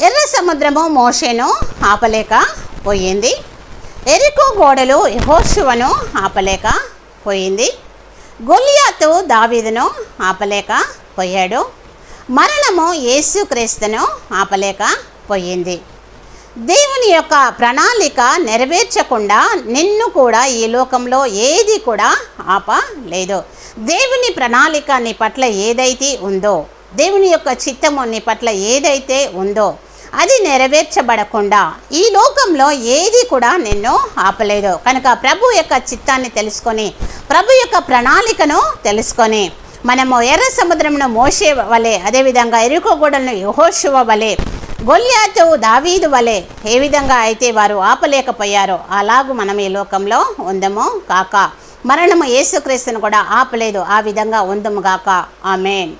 ఎర్ర సముద్రము మోషేను ఆపలేక పోయింది. ఎరికో గోడలు యెహోషువను ఆపలేక పోయింది. గొలియాతు దావీదును ఆపలేక పోయాడు. మరణము యేసుక్రీస్తును ఆపలేక పోయింది. దేవుని యొక్క ప్రణాళిక నెరవేర్చకుండా నిన్ను కూడా ఈ లోకంలో ఏది కూడా ఆపలేదు. దేవుని ప్రణాళిక నీ పట్ల ఏదైతే ఉందో, దేవుని యొక్క చిత్తము నీ పట్ల ఏదైతే ఉందో అది నెరవేర్చబడకుండా ఈ లోకంలో ఏది కూడా నిన్ను ఆపలేదు. కనుక ప్రభు యొక్క చిత్తాన్ని తెలుసుకొని, ప్రభు యొక్క ప్రణాళికను తెలుసుకొని మనము ఎర్ర సముద్రమును మోషే వలె, అదేవిధంగా ఎరికో గోడలను యెహోషువ వలె, గొలియాతు దావీదు వలె ఏ విధంగా అయితే వారు ఆపలేకపోయారో అలాగూ మనం ఈ లోకంలో ఉందము కాక. మరణము యేసుక్రీస్తును కూడా ఆపలేదు, ఆ విధంగా ఉందము గాక. ఆమేన్.